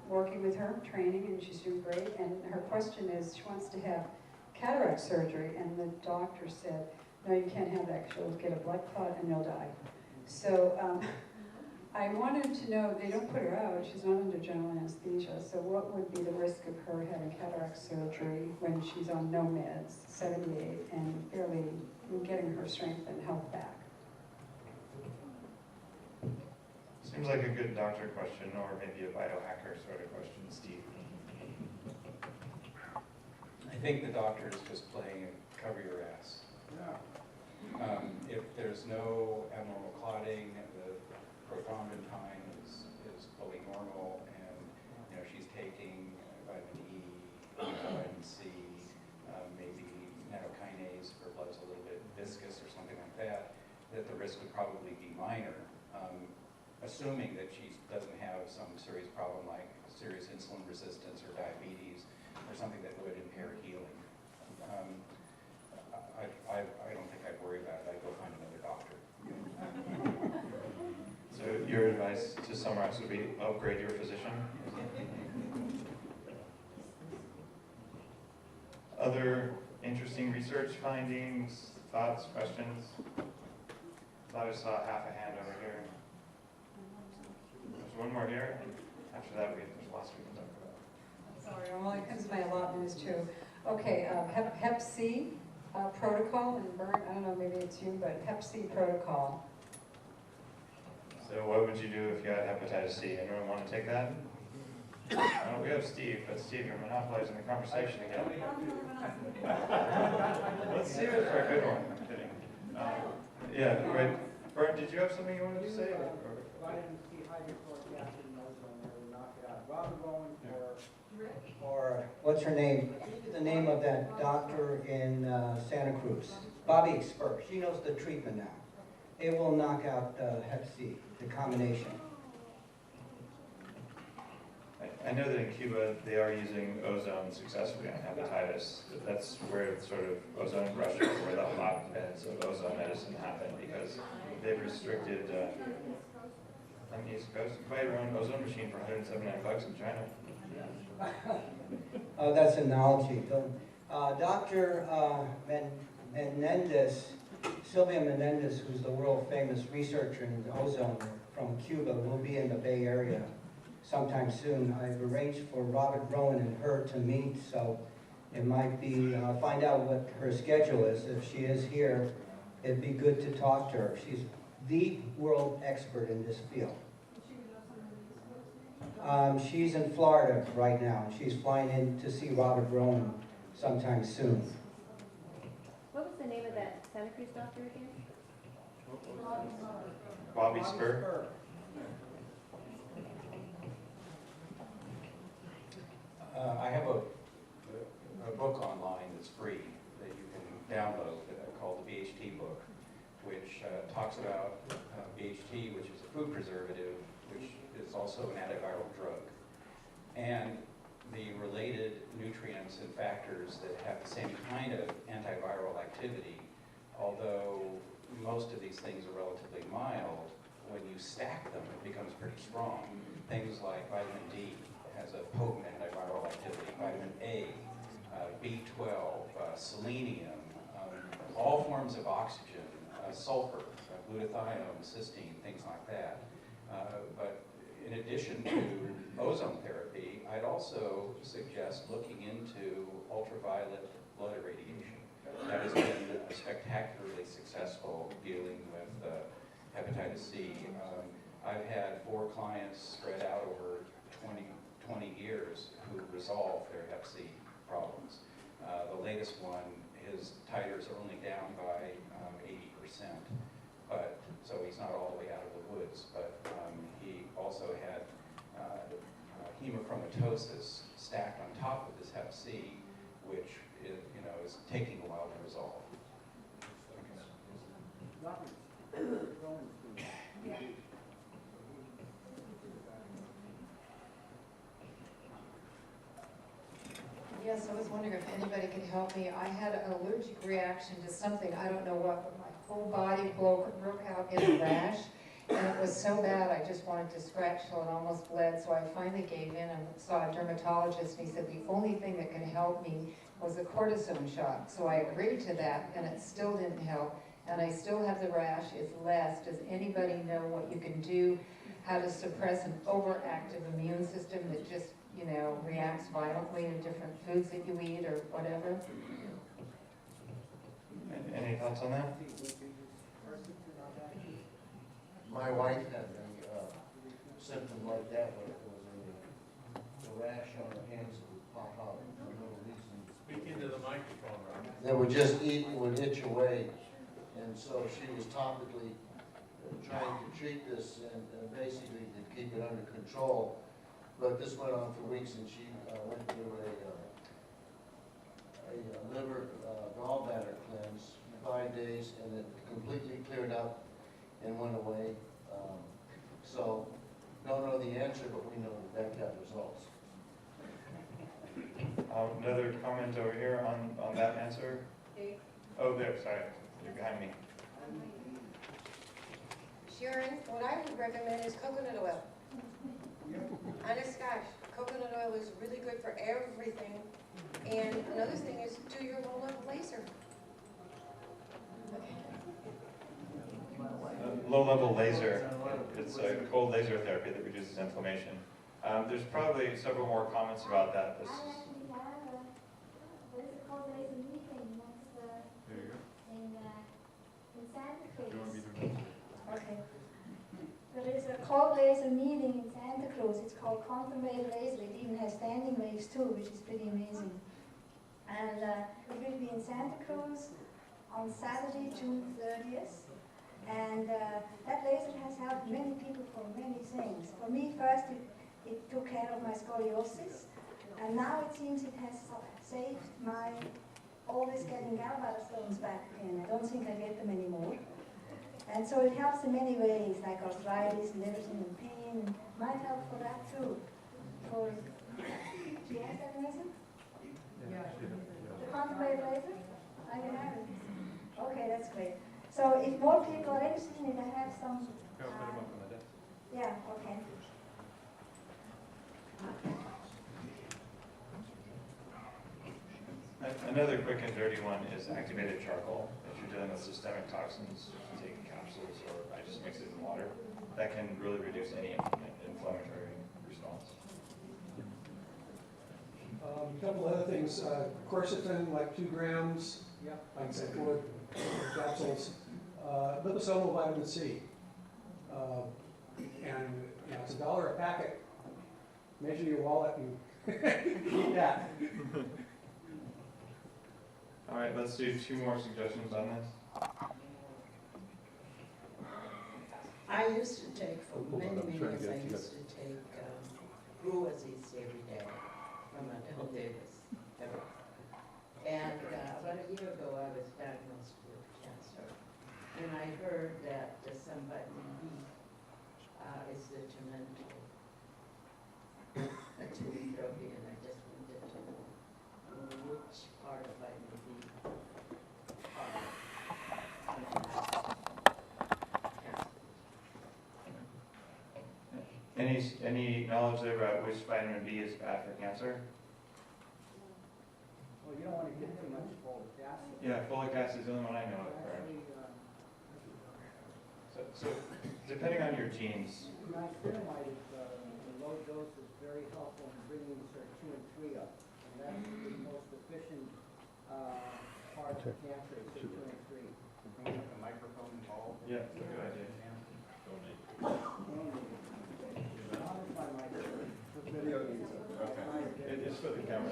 working with her, training, and she's doing great. And her question is, she wants to have cataract surgery, and the doctor said, no, you can't have that, because you'll get a blood clot and you'll die. So I wanted to know, they don't put her out, she's not under general anesthesia, so what would be the risk of her having cataract surgery when she's on no meds, 78, and barely getting her strength and health back? Seems like a good doctor question, or maybe a biohacker sort of question, Steve. I think the doctor is just playing cover your ass. If there's no abnormal clotting, the prothrombin time is fully normal, and she's taking vitamin E, vitamin C, maybe nattokinase, her blood's a little bit viscous or something like that, that the risk would probably be minor, assuming that she doesn't have some serious problem like serious insulin resistance or diabetes or something that would impair healing. I don't think I'd worry about it. I'd go find another doctor. So your advice, to summarize, would be upgrade your physician? Other interesting research findings, thoughts, questions? Thought I saw half a hand over here. There's one more here. After that, there's lots we can talk about. Sorry, only because my allotment is two. Okay, Hep C protocol, and Bert, I don't know, maybe it's you, but Hep C protocol. So what would you do if you had hepatitis C? Anyone want to take that? We have Steve, but Steve, you're monopolizing the conversation again. Let's save it for a good one. I'm kidding. Yeah, right. Bert, did you have something you wanted to say? Vitamin C hydrochloric acid and ozone will knock it out. Robert Rowan or what's her name? The name of that doctor in Santa Cruz, Bobby Expert. She knows the treatment now. It will knock out Hep C, the combination. I know that in Cuba they are using ozone successfully on hepatitis. That's where sort of ozone rushes, where the hotbeds of ozone medicine happen, because they've restricted. On the East Coast, you buy your own ozone machine for $179 in China. Oh, that's analogy. Dr. Menendez, Sylvia Menendez, who's the world famous researcher in ozone from Cuba, will be in the Bay Area sometime soon. I've arranged for Robert Rowan and her to meet, so it might be, find out what her schedule is. If she is here, it'd be good to talk to her. She's the world expert in this field. She's in Florida right now. She's flying in to see Robert Rowan sometime soon. What was the name of that Santa Cruz doctor again? Bobby Spur. I have a book online that's free that you can download called the BHT book, which talks about BHT, which is a food preservative, which is also an antiviral drug, and the related nutrients and factors that have the same kind of antiviral activity, although most of these things are relatively mild. When you stack them, it becomes pretty strong. Things like vitamin D has a potent antiviral activity, vitamin A, B12, selenium, all forms of oxygen, sulfur, glutathione, cysteine, things like that. But in addition to ozone therapy, I'd also suggest looking into ultraviolet blood irradiation. That has been spectacularly successful dealing with hepatitis C. I've had 4 clients spread out over 20 years who resolved their Hep C problems. The latest one, his titers are only down by 80%. But so he's not all the way out of the woods, but he also had hemochromatosis stacked on top of his Hep C, which is taking a while to resolve. Yes, I was wondering if anybody could help me. I had an allergic reaction to something, I don't know what, but my whole body broke out in a rash. And it was so bad, I just wanted to scratch till it almost bled, so I finally gave in and saw a dermatologist, and he said the only thing that can help me was a cortisone shot. So I agreed to that, and it still didn't help, and I still have the rash. It's less. Does anybody know what you can do, how to suppress an overactive immune system that just, you know, reacts violently to different foods that you eat or whatever? Any thoughts on that? My wife had a symptom like that, where it was a rash on her hands that would pop out for no reason. Speak into the microphone, Robert. That would just eat, would itch away. And so she was topically trying to treat this and basically to keep it under control. But this went on for weeks, and she went through a liver gallbladder cleanse, 5 days, and it completely cleared up and went away. So, don't know the answer, but we know that got results. Another comment over here on that answer? Oh, there, sorry, you're behind me. Sharon, what I would recommend is coconut oil. Honest gosh, coconut oil is really good for everything. And another thing is do your low-level laser. Low-level laser, it's a cold laser therapy that reduces inflammation. There's probably several more comments about that. This is, What is it called? There's a meeting next, There you go. in Santa Cruz. Do you want me to? Okay. There is a cold laser meeting in Santa Cruz. It's called quantum wave laser. It even has standing waves too, which is pretty amazing. And it will be in Santa Cruz on Saturday, June 30th. And that laser has helped many people for many things. For me, first, it took care of my scoliosis. And now it seems it has saved my always getting gallbladder stones back in. I don't think I get them anymore. And so it helps in many ways, like arthritis and everything and pain. And might help for that too. For, do you have that laser? Yeah. The quantum wave laser? I can have it. Okay, that's great. So if more people are interested in it, I have some. Go put them up on the desk. Yeah, okay. another quick and dirty one is activated charcoal. If you're dealing with systemic toxins, you take capsules or I just mix it in water. That can really reduce any inflammatory response. A couple other things, quercetin, like 2 grams, like fluid capsules, liposomal vitamin C. And you know, it's $1 a packet. Measure your wallet and eat that. All right, let's do 2 more suggestions on this. I used to take, for many years, I used to take Ruazis every day from Adele Davis. And about a year ago, I was diagnosed with cancer. And I heard that some vitamin B is detrimental to therapy, and I just wanted to know which part of vitamin B Any knowledge there about which vitamin B is bad for cancer? Well, you don't want to get too much folic acid. Yeah, folic acid is the only one I know of. Actually, So depending on your genes, niacinamide is, the low dose is very helpful in bringing SIR2 and 3 up. And that's the most efficient part of cancer, is SIR2 and 3. Can we have the microphone involved? yeah, that's a good idea. It's for the camera.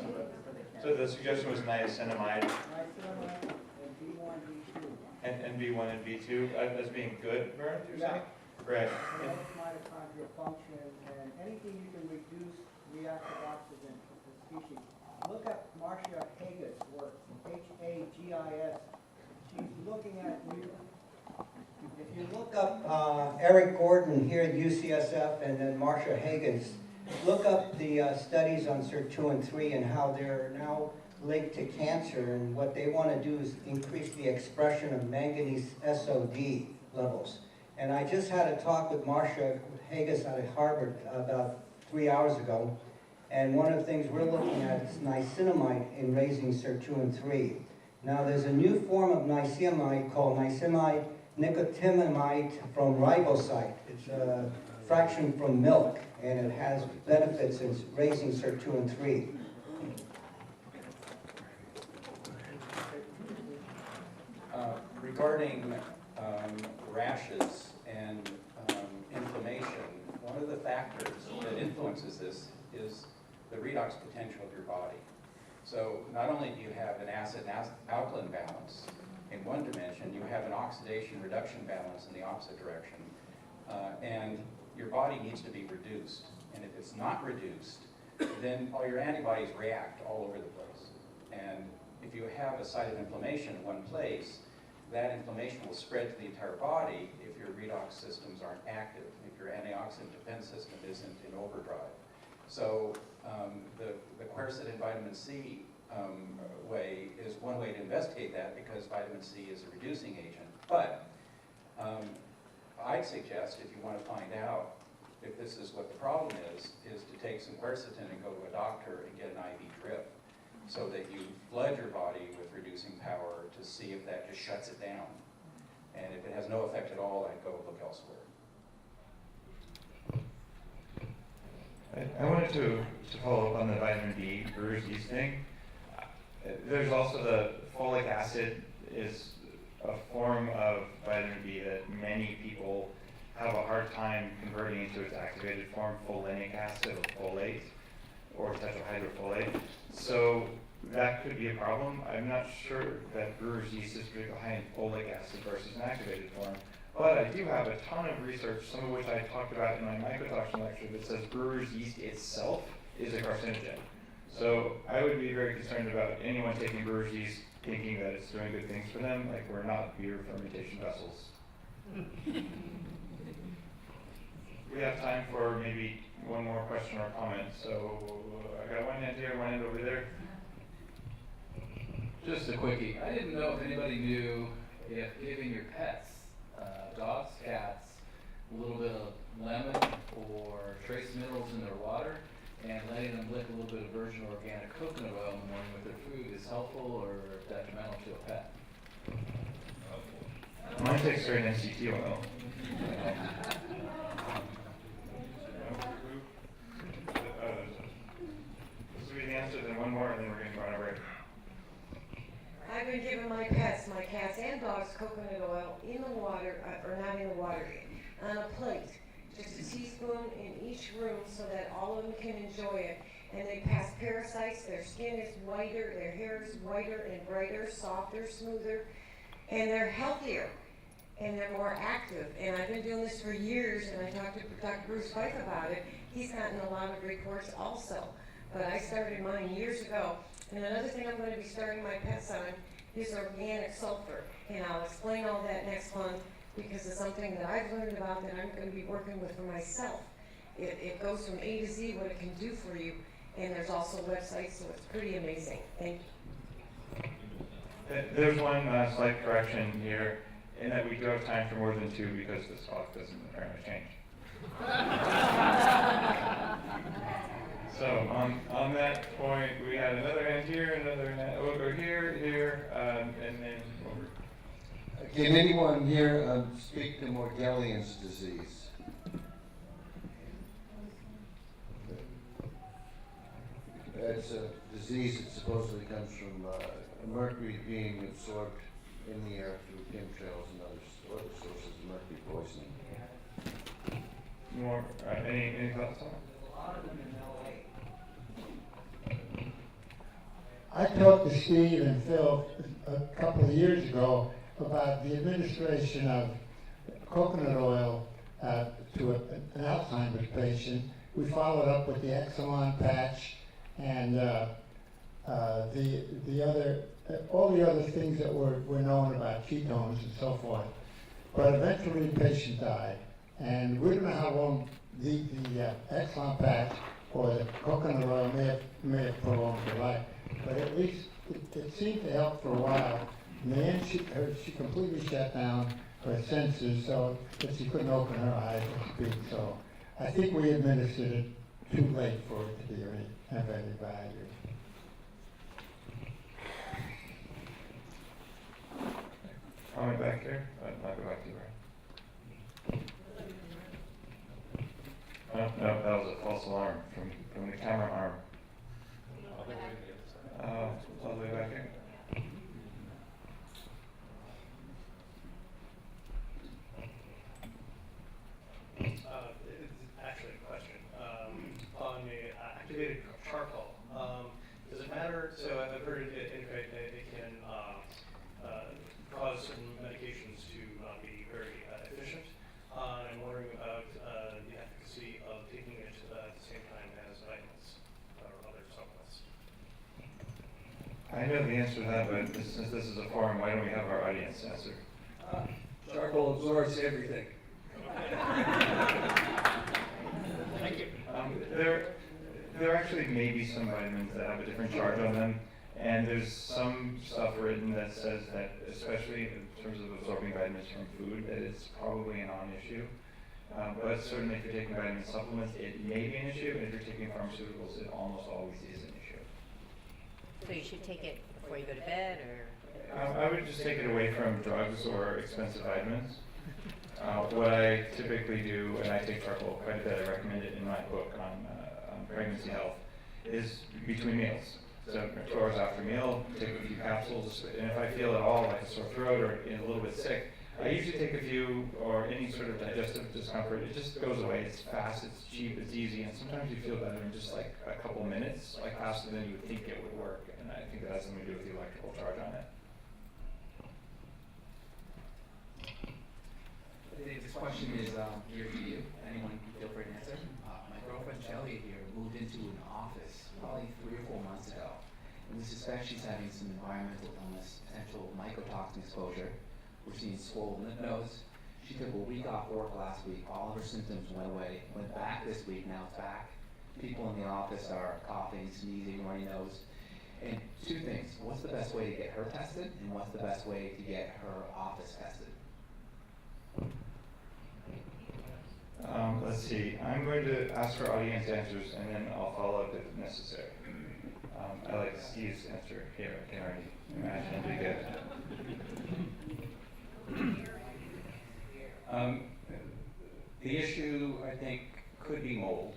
So the suggestion was niacinamide Niacinamide and B1, B2. and B1 and B2 as being good, Vern, you're saying? Right. It helps mitochondrial function, and anything you can reduce reactive oxygen species. Look at Marcia Haggis' work, Hagis. She's looking at if you look up Eric Gordon here at UCSF and then Marcia Haggis, look up the studies on SIR2 and 3 and how they're now linked to cancer, and what they want to do is increase the expression of manganese SOD levels. And I just had a talk with Marcia Haggis out of Harvard about 3 hours ago. And one of the things we're looking at is niacinamide in raising sirtuin 3. Now there's a new form of niacinamide called niacinamide nicotinamide from riboside. It's a fraction from milk, and it has benefits in raising sirtuin 3. Regarding rashes and inflammation, one of the factors that influences this is the redox potential of your body. So not only do you have an acid and alkaline balance in one dimension, you have an oxidation reduction balance in the opposite direction. And your body needs to be reduced. And if it's not reduced, then all your antibodies react all over the place. And if you have a site of inflammation in one place, that inflammation will spread to the entire body if your redox systems aren't active, if your antioxidant defense system isn't in overdrive. So the quercetin vitamin C way is one way to investigate that, because vitamin C is a reducing agent. But I'd suggest, if you want to find out if this is what the problem is to take some quercetin and go to a doctor and get an IV drip, so that you flood your body with reducing power to see if that just shuts it down. And if it has no effect at all, I'd go look elsewhere. I wanted to follow up on the vitamin D Brewer's yeast thing. There's also the folic acid is a form of vitamin D that many people have a hard time converting into its activated form, folinic acid or folate, or tetrahydrofolate. So that could be a problem. I'm not sure that brewer's yeast is particularly high in folic acid versus an activated form. But I do have a ton of research, some of which I talked about in my mycotoxin lecture, that says brewer's yeast itself is a carcinogen. So I would be very concerned about anyone taking brewer's yeast thinking that it's doing good things for them, like we're not beer fermentation vessels. We have time for maybe one more question or comment. So I got one hand here, one hand over there. Just a quickie. I didn't know if anybody knew if giving your pets, dogs, cats, a little bit of lemon or trace minerals in their water and letting them lick a little bit of virgin organic coconut oil in the morning with their food is helpful or detrimental to a pet. Mine takes certain MCT oil. This will be the answer, then one more, and then we're going to go on a break. I've been giving my pets, my cats and dogs, coconut oil in the water, or not in the water, on a plate. Just a teaspoon in each room so that all of them can enjoy it. And they pass parasites, their skin is whiter, their hair is whiter and brighter, softer, smoother, and they're healthier. And they're more active. And I've been doing this for years, and I talked to Dr. Bruce Fife about it. He's gotten a lot of reports also. But I started mine years ago. And another thing I'm going to be starting my pets on is organic sulfur. And I'll explain all that next month because it's something that I've learned about that I'm going to be working with for myself. It goes from A to Z what it can do for you. And there's also websites, so it's pretty amazing. Thank you. There's one slight correction here, in that we do have time for more than two because this talk doesn't apparently change. So on that point, we had another hand here, another hand over here, and then over. Can anyone here speak to Morgellons disease? It's a disease that supposedly comes from mercury being absorbed in the air through chemtrails and other sources of mercury poisoning. More, any thoughts on it? I talked to Steve and Phil a couple of years ago about the administration of coconut oil to an Alzheimer's patient. We followed up with the Exelon patch and all the other things that were known about ketones and so forth. But eventually the patient died. And we don't know how long the Exelon patch or the coconut oil may have prolonged her life. But at least it seemed to help for a while. In the end, she completely shut down. her senses, so that she couldn't open her eyes and speak. So I think we administered it too late for it to be have any value. Comment back here? I'll go back to you, Brian. Oh, no, that was a false alarm from the camera arm. All the way back here. It's actually a question. On the activated charcoal, does it matter? So I've heard it indicate that it can cause certain medications to not be very efficient. I'm wondering about the efficacy of taking it at the same time as vitamins or other supplements. I know the answer to that, but since this is a forum, why don't we have our audience answer? Charcoal absorbs everything. Thank you. There actually may be some vitamins that have a different charge on them, and there's some stuff written that says that, especially in terms of absorbing vitamins from food, that it's probably a non-issue. But certainly if you're taking vitamin supplements, it may be an issue, and if you're taking pharmaceuticals, it almost always is an issue. So you should take it before you go to bed, or? I would just take it away from drugs or expensive vitamins. What I typically do, and I take charcoal quite a bit, I recommend it in my book on pregnancy health, is between meals. So 2 hours after meal, take a few capsules, and if I feel at all like a sore throat or a little bit sick, I usually take a few, or any sort of digestive discomfort. It just goes away. It's fast, it's cheap, it's easy, and sometimes you feel better in just like a couple minutes, like faster than you would think it would work. And I think that has something to do with the electrical charge on it. This question is here for you. Anyone can feel free to answer. My girlfriend Shelley here moved into an office probably 3 or 4 months ago. And we suspect she's having some environmental illness, potential mycotoxin exposure, which means swollen lymph nodes. She took a week off work last week. All of her symptoms went away. Went back this week, now it's back. People in the office are coughing, sneezing, runny nose. And 2 things. What's the best way to get her tested? And what's the best way to get her office tested? Let's see. I'm going to ask for audience answers, and then I'll follow up if necessary. I like Steve's answer here. I can already imagine it'll be good. The issue, I think, could be mold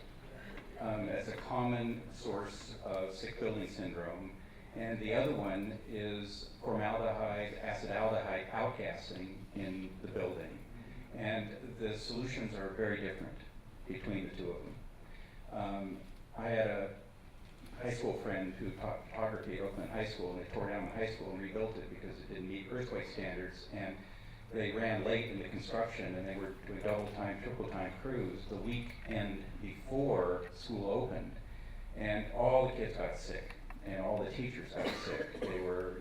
as a common source of sick building syndrome. And the other one is formaldehyde, acetaldehyde outgassing in the building. And the solutions are very different between the 2 of them. I had a high school friend who taught photography at Oakland High School, and they tore down the high school and rebuilt it because it didn't meet earthquake standards. And they ran late in the construction, and they were doing double time, triple time crews the weekend before school opened. And all the kids got sick, and all the teachers got sick. They were,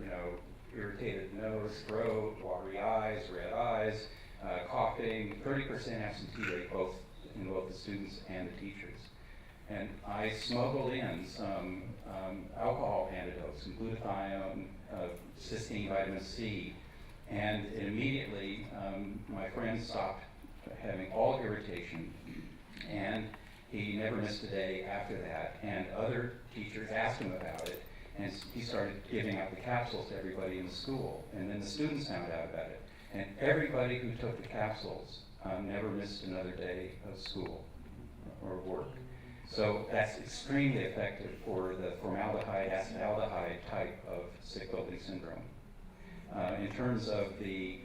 irritated nose, throat, watery eyes, red eyes, coughing, 30% absentee rate in both the students and the teachers. And I smuggled in some alcohol antidotes, some glutathione, cysteine, vitamin C, and immediately my friend stopped having all irritation, and he never missed a day after that. And other teachers asked him about it, and he started giving out the capsules to everybody in the school. And then the students found out about it. And everybody who took the capsules never missed another day of school or work. So that's extremely effective for the formaldehyde, acetaldehyde type of sick building syndrome. In terms of the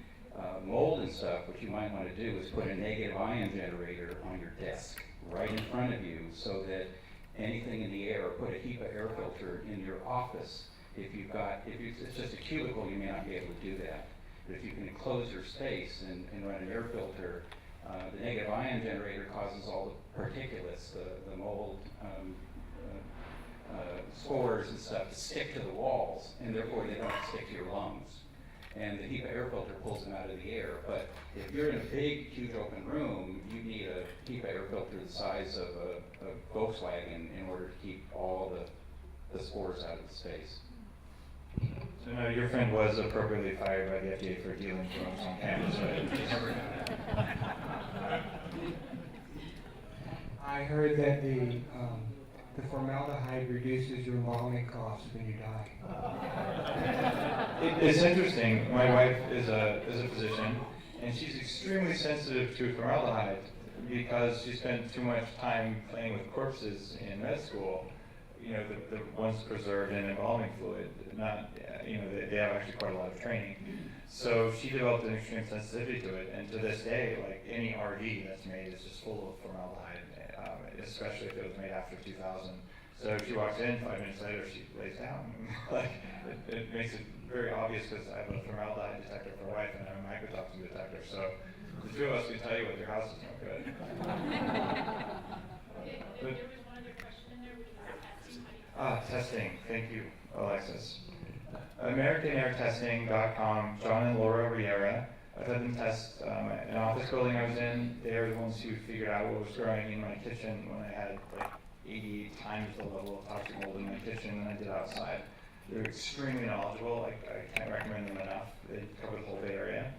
mold and stuff, what you might want to do is put a negative ion generator on your desk right in front of you so that anything in the air, or put a HEPA air filter in your office. If it's just a cubicle, you may not be able to do that. But if you can enclose your space and run an air filter, the negative ion generator causes all the particulates, the mold, spores and stuff to stick to the walls, and therefore they don't stick to your lungs. And the HEPA air filter pulls them out of the air. But if you're in a big, huge open room, you need a HEPA air filter the size of a Volkswagen in order to keep all the spores out of the space. So no, your friend was appropriately fired by the FDA for dealing drugs on campus, right? I heard that the formaldehyde reduces your embalming costs when you die. It's interesting. My wife is a physician, and she's extremely sensitive to formaldehyde because she spent too much time playing with corpses in med school. You know, the ones preserved in embalming fluid. Not, you know, they have actually quite a lot of training. So she developed an extreme sensitivity to it, and to this day, like any RD that's made is just full of formaldehyde, especially if it was made after 2000. So she walks in, 5 minutes later, she lays down. Like, it makes it very obvious because I have a formaldehyde detector for wife and I have a mycotoxin detector. So the two of us can tell you what your house is no good. Testing. Thank you, Alexis. AmericanAirTesting.com, John and Laura Riera. I've had them test an office building I was in. They are the ones who figured out what was growing in my kitchen when I had like 88 times the level of toxic mold in my kitchen than I did outside. They're extremely knowledgeable. I can't recommend them enough. They cover the whole Bay Area.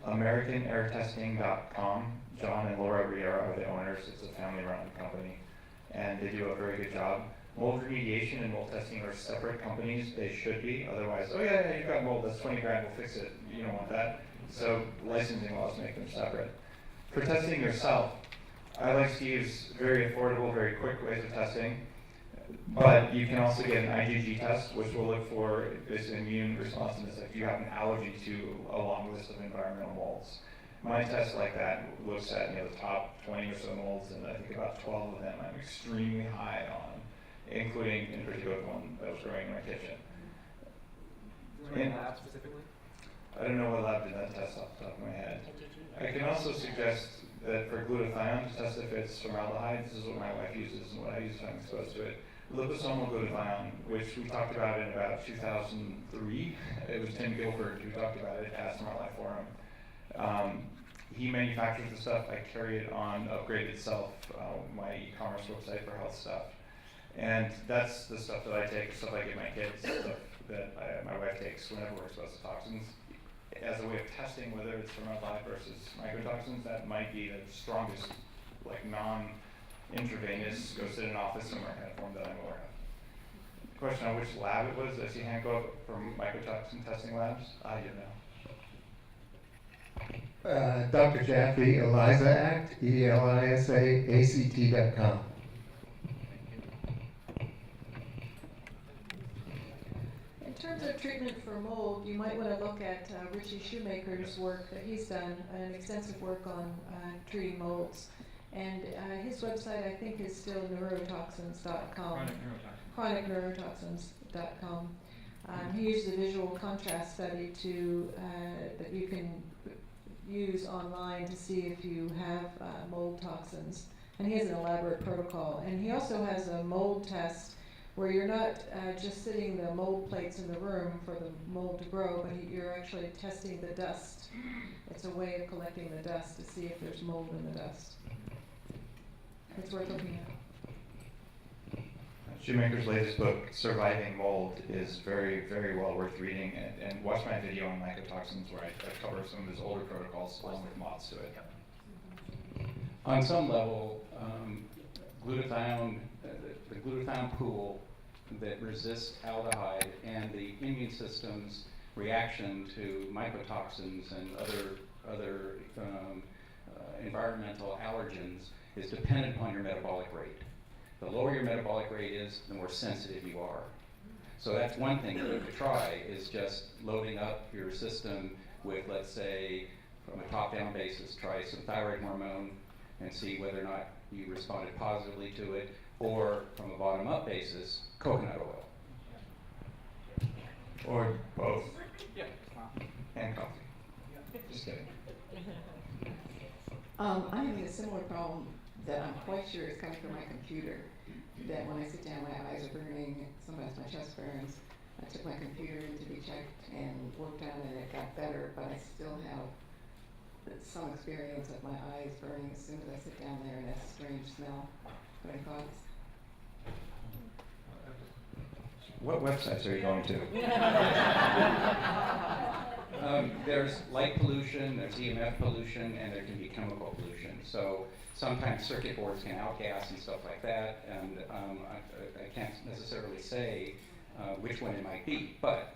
AmericanAirTesting.com, John and Laura Riera are the owners. It's a family-run company, and they do a very good job. Mold remediation and mold testing are separate companies. They should be. Otherwise, oh yeah, you've got mold, that's 20 grand, we'll fix it. You don't want that. So licensing laws make them separate. For testing yourself, I like Steve's very affordable, very quick ways of testing. But you can also get an IgG test, which will look for this immune responsiveness if you have an allergy to a long list of environmental molds. My test like that looks at the top 20 or so molds, and I think about 12 of them I'm extremely high on, including in particular the one that was growing in my kitchen. Any lab specifically? I don't know what lab did that test off the top of my head. I can also suggest that for glutathione, to test if it's formaldehyde, this is what my wife uses and what I use if I'm exposed to it. Liposomal glutathione, which we talked about in about 2003. It was Tim Gilbert who talked about it at Smart Life Forum. He manufactures the stuff. I carry it on Upgrade itself, my e-commerce website for health stuff. And that's the stuff that I take, stuff I give my kids, stuff that my wife takes whenever we're exposed to toxins. As a way of testing whether it's formaldehyde versus mycotoxins, that might be the strongest, like non-intravenous, go sit in an office somewhere kind of form that I'm aware of. Question on which lab it was. I see hand go up from mycotoxin testing labs. You know. Dr. Jaffe, Eliza Act, ELISAACT.com. In terms of treatment for mold, you might want to look at Richie Shoemaker's work that he's done, an extensive work on treating molds. And his website, I think, is still neurotoxins.com. Chronicneurotoxins.com. He uses a visual contrast study that you can use online to see if you have mold toxins. And he has an elaborate protocol. And he also has a mold test where you're not just sitting the mold plates in the room for the mold to grow, but you're actually testing the dust. It's a way of collecting the dust to see if there's mold in the dust. It's worth looking at. Shoemaker's latest book, Surviving Mold, is very, very well worth reading. And watch my video on mycotoxins where I cover some of his older protocols along with mods to it. On some level, glutathione, the glutathione pool that resists aldehyde and the immune system's reaction to mycotoxins and other environmental allergens is dependent upon your metabolic rate. The lower your metabolic rate is, the more sensitive you are. So that's one thing that you could try, is just loading up your system with, let's say, from a top-down basis, try some thyroid hormone and see whether or not you responded positively to it, or from a bottom-up basis, coconut oil. Or both. Yeah. And coffee. Just kidding. I'm having a similar problem that I'm quite sure is coming from my computer. That when I sit down, my eyes are burning, sometimes my chest burns. I took my computer in to be checked and worked on it, and it got better, but I still have some experience of my eyes burning as soon as I sit down there and that strange smell. What are your thoughts? What websites are you going to? There's light pollution, there's EMF pollution, and there can be chemical pollution. So sometimes circuit boards can outgas and stuff like that, and I can't necessarily say which one it might be. But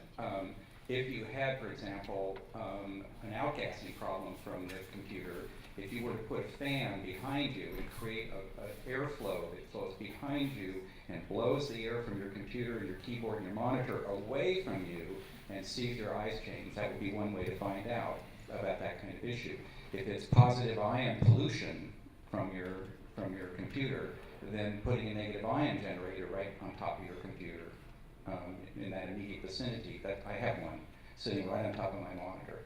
if you had, for example, an outgassing problem from the computer, if you were to put a fan behind you and create an airflow that flows behind you and blows the air from your computer and your keyboard and your monitor away from you and see if your eyes change, that would be one way to find out about that kind of issue. If it's positive ion pollution from your computer, then putting a negative ion generator right on top of your computer in that immediate vicinity, that I have one sitting right on top of my monitor.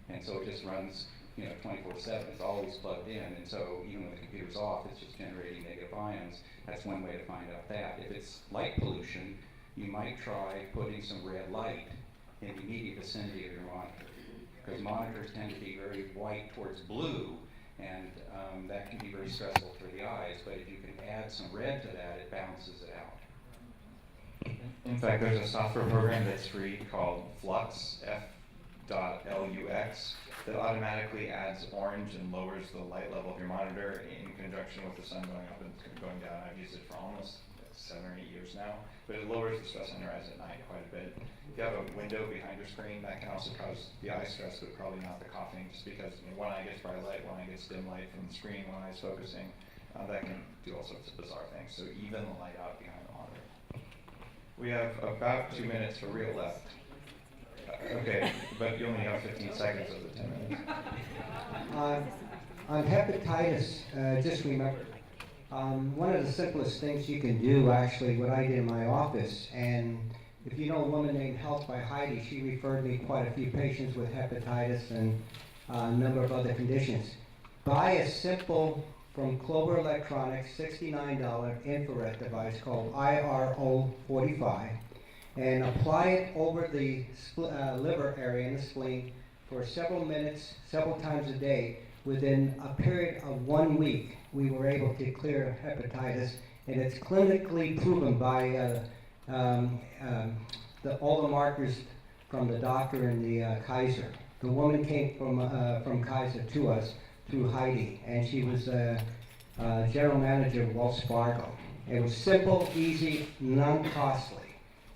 And so it just runs 24/7, it's always plugged in, and so even when the computer's off, it's just generating negative ions. That's one way to find out that. If it's light pollution, you might try putting some red light in the immediate vicinity of your monitor, because monitors tend to be very white towards blue, and that can be very stressful for the eyes, but if you can add some red to that, it balances it out. In fact, there's a software program that's free called Flux, F.LUX, that automatically adds orange and lowers the light level of your monitor in conjunction with the sun going up and going down. I've used it for almost 7 or 8 years now, but it lowers the stress on your eyes at night quite a bit. If you have a window behind your screen, that can also cause the eye stress, but probably not the coughing, just because one eye gets bright light, one eye gets dim light from the screen, one eye's focusing. That can do all sorts of bizarre things, so even the light out behind the monitor. We have about 2 minutes for real left. Okay, but you only have 15 seconds of the 10 minutes. On hepatitis, just remember, one of the simplest things you can do, actually, what I did in my office, and if you know a woman named Health by Heidi, she referred me quite a few patients with hepatitis and a number of other conditions. Buy a simple, from Clover Electronics, $69 infrared device called IRO45, and apply it over the liver area in the spleen for several minutes, several times a day. Within a period of 1 week, we were able to clear hepatitis, and it's clinically proven by all the markers from the doctor and the Kaiser. The woman came from Kaiser to us through Heidi, and she was general manager of Wells Fargo. It was simple, easy, non-costly.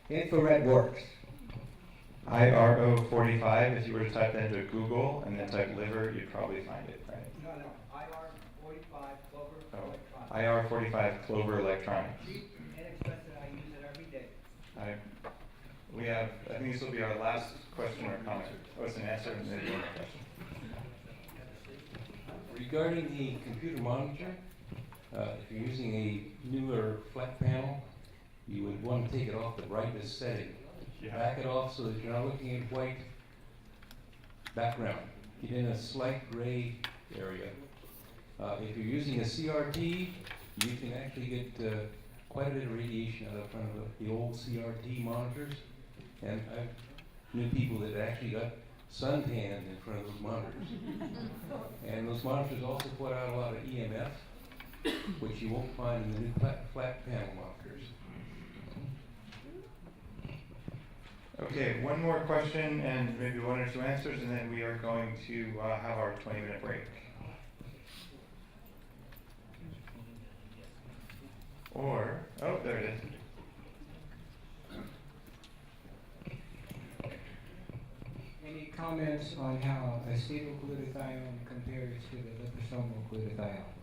Infrared works. IRO45, if you were to type that into Google and then type liver, you'd probably find it, right? No, IR45 Clover Electronics. IR45 Clover Electronics. Cheap, inexpensive, I use it every day. We have, I think this will be our last question or comment. Oh, it's an answer and maybe one question. Regarding the computer monitor, if you're using a newer flat panel, you would want to take it off the brightness setting. Back it off so that you're not looking at white background. Get in a slight gray area. If you're using a CRT, you can actually get quite a bit of radiation out of front of the old CRT monitors. And I knew people that actually got suntanned in front of those monitors. And those monitors also put out a lot of EMF, which you won't find in the new flat panel monitors. Okay, one more question and maybe 1 or 2 answers, and then we are going to have our 20-minute break. Or, oh, there it is. Any comments on how acetylglutathione compares to the liposomal glutathione?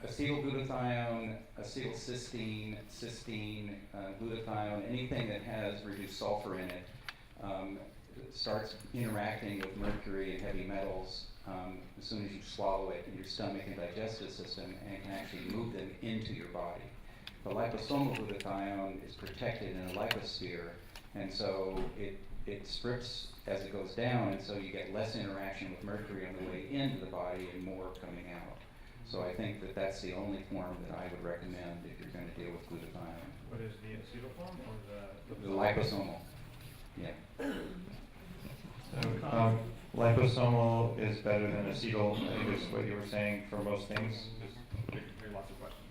Acetylglutathione, acetylcysteine, cysteine, glutathione, anything that has reduced sulfur in it starts interacting with mercury and heavy metals as soon as you swallow it in your stomach and digestive system, and it can actually move them into your body. The liposomal glutathione is protected in a liposphere, and so it strips as it goes down, and so you get less interaction with mercury on the way into the body and more coming out. So I think that that's the only form that I would recommend if you're going to deal with glutathione. What is the acetyl form or The liposomal? Yeah. So, Liposomal is better than acetyl, I think is what you were saying for most things.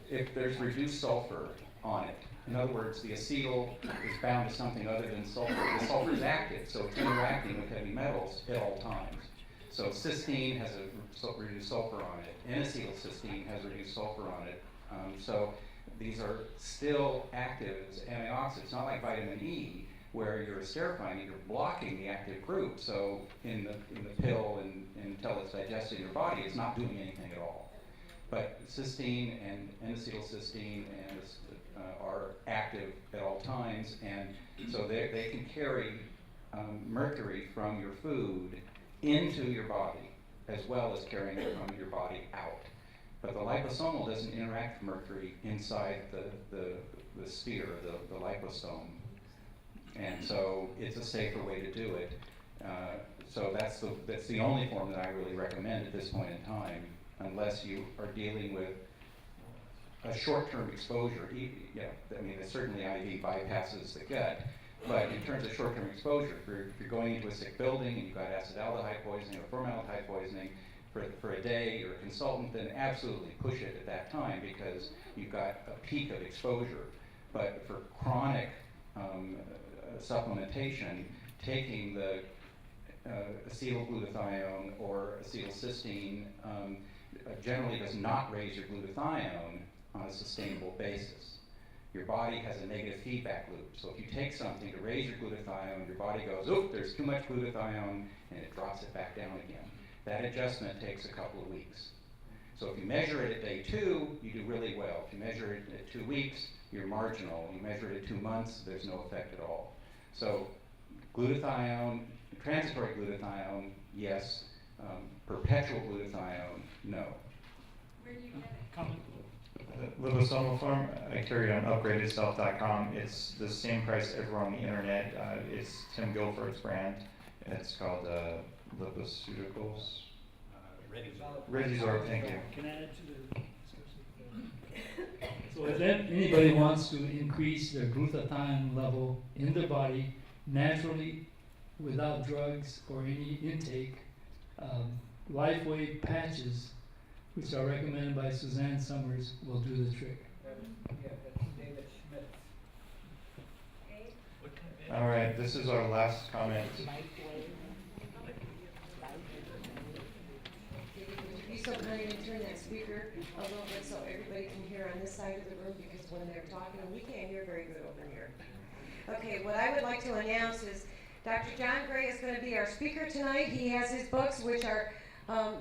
If there's reduced sulfur on it, in other words, the acetyl is bound to something other than sulfur. The sulfur is active, so it's interacting with heavy metals at all times. So cysteine has a reduced sulfur on it. N-acetylcysteine has reduced sulfur on it. So these are still active as antioxidants. It's not like vitamin E, where you're esterifying it, you're blocking the active group. So in the pill and until it's digested in your body, it's not doing anything at all. But cysteine and N-acetylcysteine are active at all times, and so they can carry mercury from your food into your body, as well as carrying it from your body out. But the liposomal doesn't interact with mercury inside the sphere, the liposome. And so it's a safer way to do it. So that's the only form that I really recommend at this point in time, unless you are dealing with a short-term exposure. I mean, certainly IV bypasses the gut, but in terms of short-term exposure, if you're going into a sick building and you've got acetaldehyde poisoning or formaldehyde poisoning for a day, you're a consultant, then absolutely push it at that time because you've got a peak of exposure. But for chronic supplementation, taking the acetylglutathione or acetylcysteine generally does not raise your glutathione on a sustainable basis. Your body has a negative feedback loop. So if you take something to raise your glutathione, your body goes, "Oop, there's too much glutathione," and it drops it back down again. That adjustment takes a couple of weeks. So if you measure it at day 2, you do really well. If you measure it at 2 weeks, you're marginal. You measure it at 2 months, there's no effect at all. So glutathione, transitory glutathione, yes. Perpetual glutathione, no. Where do you get it? The liposomal form, I carry it on upgradedself.com. It's the same price everywhere on the internet. It's Tim Guilford's brand. It's called Liposeuticals. Redysorb, thank you. Can I add to the discussion? So if anybody wants to increase their glutathione level in their body naturally, without drugs or any intake, LifeWave patches, which are recommended by Suzanne Summers, will do the trick. All right, this is our last comment. Be so kind and turn that speaker a little bit so everybody can hear on this side of the room, because when they're talking, we can't hear very good over here. Okay, what I would like to announce is Dr. John Gray is going to be our speaker tonight. He has his books, which are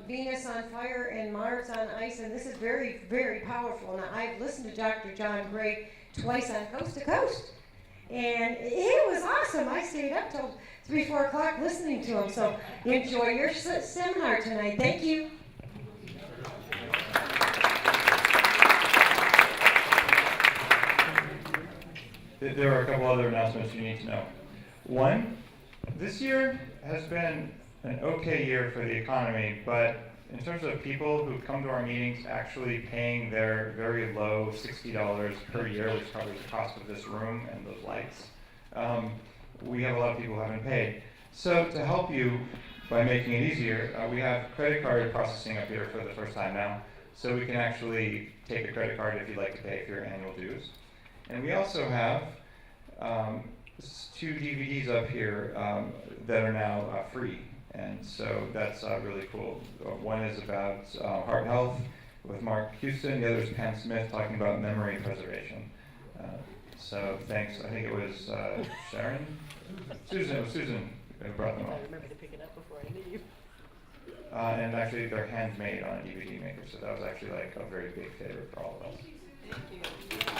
Venus on Fire and Mars on Ice, and this is very, very powerful. Now, I've listened to Dr. John Gray twice on Coast to Coast, and it was awesome. I stayed up till 3, 4 o'clock listening to him, so enjoy your seminar tonight. Thank you. There are a couple other announcements you need to know. One, this year has been an okay year for the economy, but in terms of people who come to our meetings actually paying their very low $60 per year, which covers the cost of this room and those lights, we have a lot of people who haven't paid. So to help you by making it easier, we have credit card processing up here for the first time now, so we can actually take a credit card if you'd like to pay for your annual dues. And we also have 2 DVDs up here that are now free, and so that's really cool. One is about heart health with Mark Houston, the other is Pam Smith talking about memory preservation. So thanks, I think it was Sharon? Susan, it was Susan who brought them up. I remember to pick it up before I leave. And actually they're handmade on a DVD maker, so that was actually like a very big favor for all of us. Thank you.